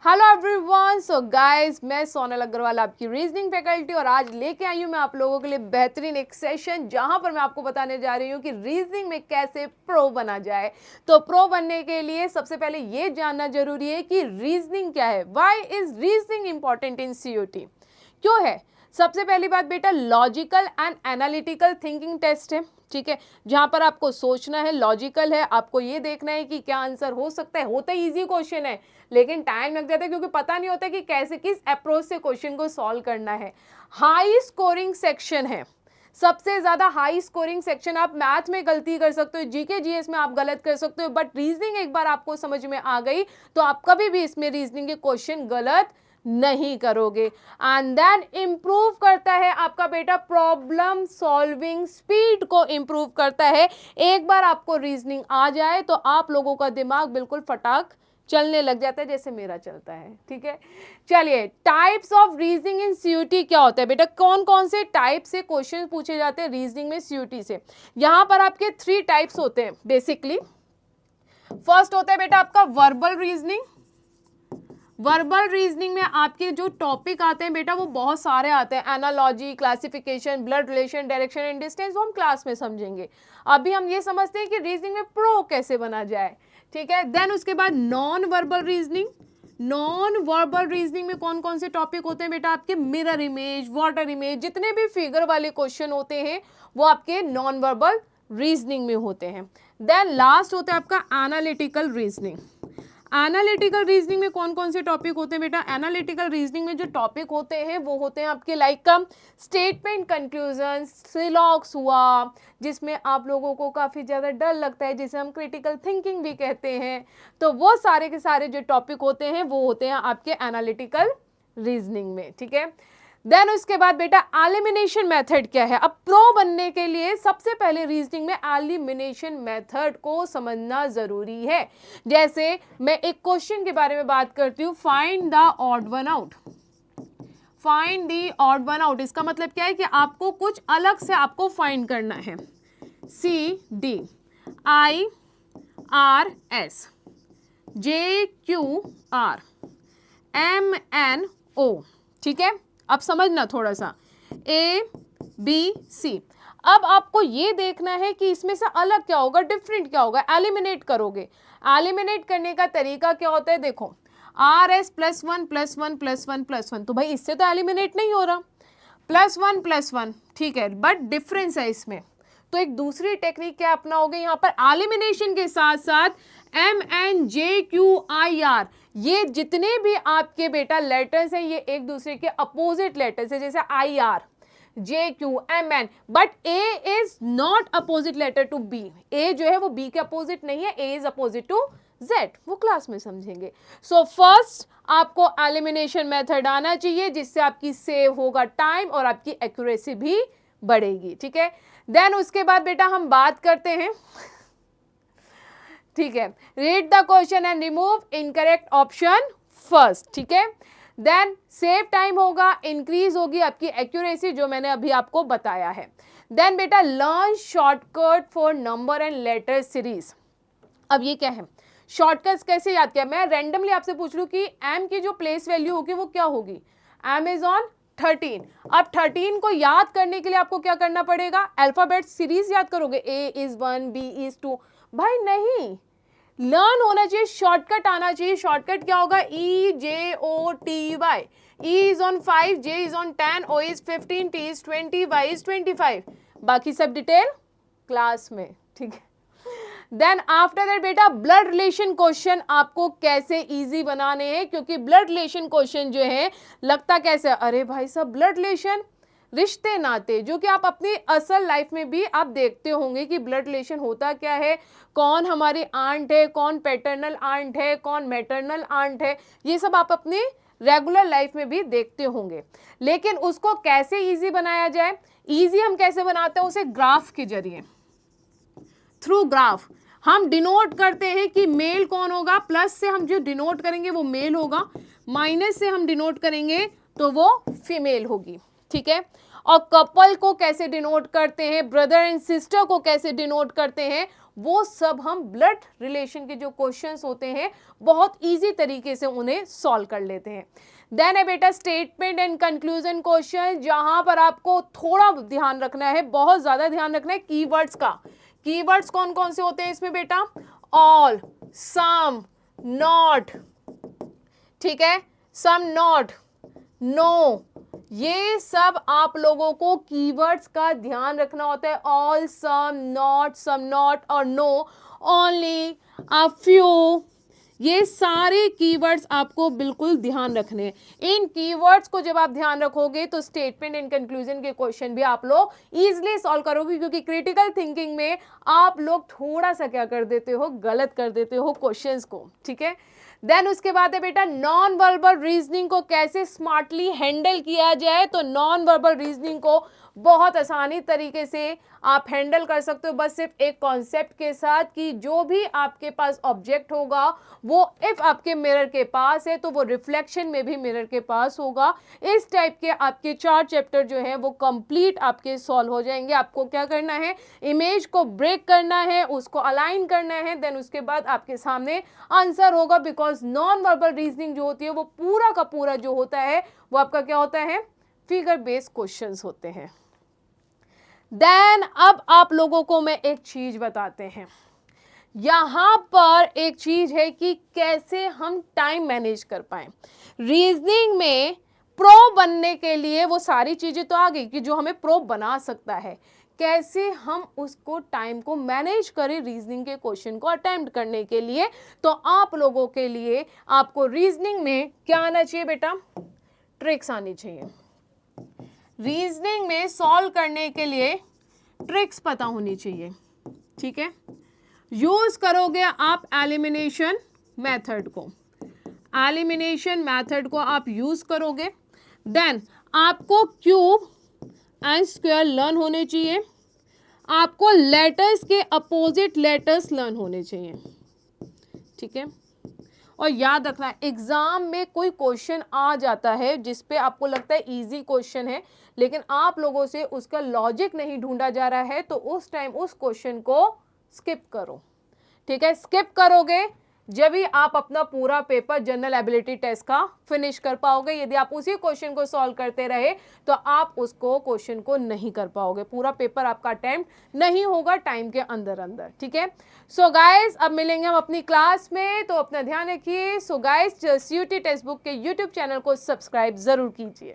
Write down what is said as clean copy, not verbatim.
Hello everyone. So guys, मैं सोनल अग्रवाल आपकी reasoning faculty और आज लेके आई हूँ मैं आप लोगों के लिए बेहतरीन एक सेशन जहाँ पर मैं आपको बताने जा रही हूँ कि रीजनिंग में कैसे प्रो बना जाए। तो प्रो बनने के लिए सबसे पहले ये जानना जरूरी है कि रीजनिंग क्या है। Why is reasoning important in CUET? क्यों है? सबसे पहली बात बेटा, logical and analytical thinking test है, ठीक है, जहां पर आपको सोचना है, लॉजिकल है, आपको ये देखना है कि क्या आंसर हो सकता है। होता इजी क्वेश्चन है लेकिन टाइम लग जाता है क्योंकि पता नहीं होता कि कैसे किस अप्रोच से क्वेश्चन को सॉल्व करना है। हाई स्कोरिंग सेक्शन है, सबसे ज्यादा हाई स्कोरिंग सेक्शन। आप मैथ में गलती कर सकते हो, जीके जीएस में आप गलत कर सकते हो, बट रीजनिंग एक बार आपको समझ में आ गई तो आप कभी भी इसमें रीजनिंग के क्वेश्चन गलत नहीं करोगे। एंड देन इंप्रूव करता है आपका बेटा प्रॉब्लम सॉल्विंग स्पीड को इंप्रूव करता है। एक बार आपको रीजनिंग आ जाए तो आप लोगों का दिमाग बिल्कुल फटाक चलने लग जाता है जैसे मेरा चलता है, ठीक है। चलिए, types of reasoning in CUET क्या होता है बेटा, कौन कौन से टाइप से क्वेश्चन पूछे जाते हैं रीजनिंग में सीयूटी से। यहां पर आपके 3 टाइप्स होते हैं बेसिकली। फर्स्ट होता है बेटा आपका वर्बल रीजनिंग। वर्बल रीजनिंग में आपके जो टॉपिक आते हैं बेटा वो बहुत सारे आते हैं, analogy, classification, blood relation, direction and distance, वो हम क्लास में समझेंगे। अभी हम ये समझते हैं कि रीजनिंग में प्रो कैसे बना जाए, ठीक है। देन उसके बाद non verbal reasoning. Non verbal reasoning में कौन कौन से टॉपिक होते हैं बेटा आपके, मिरर इमेज, वाटर इमेज, जितने भी फिगर वाले क्वेश्चन होते हैं वो आपके नॉन वर्बल रीजनिंग में होते हैं। देन लास्ट होता है आपका एनालिटिकल रीजनिंग। एनालिटिकल रीजनिंग में कौन कौन से टॉपिक होते हैं बेटा, एनालिटिकल रीजनिंग में जो टॉपिक होते हैं वो होते हैं आपके लाइक स्टेटमेंट कंक्लूजन, सिलॉक्स हुआ, जिसमें आप लोगों को काफ़ी ज़्यादा डर लगता है, जिसे हम क्रिटिकल थिंकिंग भी कहते हैं। तो वो सारे के सारे जो टॉपिक होते हैं वो होते हैं आपके एनालिटिकल रीजनिंग में, ठीक है। देन उसके बाद बेटा एलिमिनेशन मेथड क्या है। अब प्रो बनने के लिए सबसे पहले रीजनिंग में एलिमिनेशन मेथड को समझना जरूरी है। जैसे मैं एक क्वेश्चन के बारे में बात करती हूँ, find the odd one out. Find the odd one out, इसका मतलब क्या है कि आपको कुछ अलग से आपको फाइंड करना है। CD IRS JQR MNO, ठीक है। अब समझना थोड़ा सा, ABC। अब आपको ये देखना है कि इसमें से अलग क्या होगा, डिफरेंट क्या होगा, एलिमिनेट करोगे। एलिमिनेट करने का तरीका क्या होता है, देखो RS +1 +1 +1 +1, तो भाई इससे तो एलिमिनेट नहीं हो रहा, +1 +1, ठीक है, बट डिफरेंस है इसमें। तो एक दूसरी टेक्निक क्या अपनाओगे यहाँ पर, एलिमिनेशन के साथ साथ MNJQIR, ये जितने भी आपके बेटा लेटर्स हैं ये एक दूसरे के अपोजिट लेटर्स है, जैसे IR JQ MN, but A is not opposite letter to B। A जो है वो B के अपोजिट नहीं है, A is opposite to Z, वो क्लास में समझेंगे। सो फर्स्ट आपको एलिमिनेशन मेथड आना चाहिए जिससे आपकी सेव होगा टाइम और आपकी एक्यूरेसी भी बढ़ेगी, ठीक है। देन उसके बाद बेटा हम बात करते हैं, ठीक है, read the question and remove incorrect option first, ठीक है। देन सेव टाइम होगा, इंक्रीज होगी आपकी एक्यूरेसी, जो मैंने अभी आपको बताया है। देन बेटा learn shortcut for number and later series. अब ये क्या है, शॉर्टकट्स कैसे याद किया, मैं रैंडमली आपसे पूछ लूं कि m की जो प्लेस वैल्यू होगी वो क्या होगी, m इज ऑन 13। अब 13 को याद करने के लिए आपको क्या करना पड़ेगा, अल्फाबेट सीरीज याद करोगे, A इज 1 B इज 2, भाई नहीं, लर्न होना चाहिए, शॉर्टकट आना चाहिए। शॉर्टकट क्या होगा, EJOTY, E is on 5, J is on 10, O is 15, T is 20, Y is 25, बाकी सब डिटेल क्लास में, ठीक है। देन आफ्टर दैट बेटा ब्लड रिलेशन क्वेश्चन आपको कैसे इजी बनाने हैं, क्योंकि ब्लड रिलेशन क्वेश्चन जो है लगता कैसे, अरे भाई साहब ब्लड रिलेशन, रिश्ते नाते जो कि आप अपनी असल लाइफ में भी आप देखते होंगे कि ब्लड रिलेशन होता क्या है, कौन हमारी आंट है, कौन पैटर्नल आंट है, कौन मैटरनल आंट है, ये सब आप अपनी रेगुलर लाइफ में भी देखते होंगे। लेकिन उसको कैसे इजी बनाया जाए, इजी हम कैसे बनाते हैं, उसे ग्राफ के जरिए, थ्रू ग्राफ हम डिनोट करते हैं कि मेल कौन होगा, प्लस से हम जो डिनोट करेंगे वो मेल होगा, माइनस से हम डिनोट करेंगे तो वो फीमेल होगी, ठीक है। और कपल को कैसे डिनोट करते हैं, ब्रदर एंड सिस्टर को कैसे डिनोट करते हैं, वो सब हम ब्लड रिलेशन के जो क्वेश्चंस होते हैं बहुत इजी तरीके से उन्हें सॉल्व कर लेते हैं। देन है बेटा स्टेटमेंट एंड कंक्लूजन क्वेश्चन, जहां पर आपको थोड़ा ध्यान रखना है, बहुत ज्यादा ध्यान रखना है कीवर्ड्स का। कीवर्ड्स कौन कौन से होते हैं इसमें बेटा? ऑल, सम, नॉट, ठीक है, सम, नॉट, नो, ये सब आप लोगों को कीवर्ड्स का ध्यान रखना होता है। ऑल, सम नॉट और नो, ओनली, अ फ्यू, ये सारे कीवर्ड्स आपको बिल्कुल ध्यान रखने हैं। इन कीवर्ड्स को जब आप ध्यान रखोगे तो स्टेटमेंट एंड कंक्लूजन के क्वेश्चन भी आप लोग इजीली सॉल्व करोगे, क्योंकि क्रिटिकल थिंकिंग में आप लोग थोड़ा सा क्या कर देते हो, गलत कर देते हो क्वेश्चंस को, ठीक है। देन उसके बाद है बेटा नॉन वर्बल रीजनिंग को कैसे स्मार्टली हैंडल किया जाए। तो नॉन वर्बल रीजनिंग को बहुत आसानी तरीके से आप हैंडल कर सकते हो, बस सिर्फ एक कॉन्सेप्ट के साथ कि जो भी आपके पास ऑब्जेक्ट होगा वो इफ आपके मिरर के पास है तो वो रिफ्लेक्शन में भी मिरर के पास होगा। इस टाइप के आपके 4 चैप्टर जो हैं वो कंप्लीट आपके सॉल्व हो जाएंगे। आपको क्या करना है, इमेज को ब्रेक करना है, उसको अलाइन करना है, देन उसके बाद आपके सामने आंसर होगा। बिकॉज नॉन वर्बल रीजनिंग जो होती है वो पूरा का पूरा जो होता है वो आपका क्या होता है, फिगर बेस्ड क्वेश्चंस होते हैं। देन अब आप लोगों को मैं एक चीज बताते हैं, यहां पर एक चीज है कि कैसे हम टाइम मैनेज कर पाए। रीजनिंग में प्रो बनने के लिए वो सारी चीजें तो आ गई कि जो हमें प्रो बना सकता है, कैसे हम उसको टाइम को मैनेज करें रीजनिंग के क्वेश्चन को अटेम्प्ट करने के लिए। तो आप लोगों के लिए आपको रीजनिंग में क्या आना चाहिए बेटा, ट्रिक्स आनी चाहिए। रीजनिंग में सॉल्व करने के लिए ट्रिक्स पता होनी चाहिए, ठीक है। यूज करोगे आप एलिमिनेशन मेथड को, एलिमिनेशन मेथड को आप यूज करोगे। देन आपको क्यूब एंड स्क्वायर लर्न होने चाहिए, आपको लेटर्स के अपोजिट लेटर्स लर्न होने चाहिए, ठीक है। और याद रखना एग्जाम में कोई क्वेश्चन आ जाता है जिस पे आपको लगता है इजी क्वेश्चन है, लेकिन आप लोगों से उसका लॉजिक नहीं ढूंढा जा रहा है, तो उस टाइम उस क्वेश्चन को स्किप करो, ठीक है। स्किप करोगे जब भी आप अपना पूरा पेपर जनरल एबिलिटी टेस्ट का फिनिश कर पाओगे। यदि आप उसी क्वेश्चन को सॉल्व करते रहे तो आप उसको क्वेश्चन को नहीं कर पाओगे, पूरा पेपर आपका अटेम्प्ट नहीं होगा टाइम के अंदर अंदर, ठीक है। सो गाइस अब मिलेंगे हम अपनी क्लास में, तो अपना ध्यान रखिए। So guys CUET text book के यूट्यूब चैनल को सब्सक्राइब जरूर कीजिए।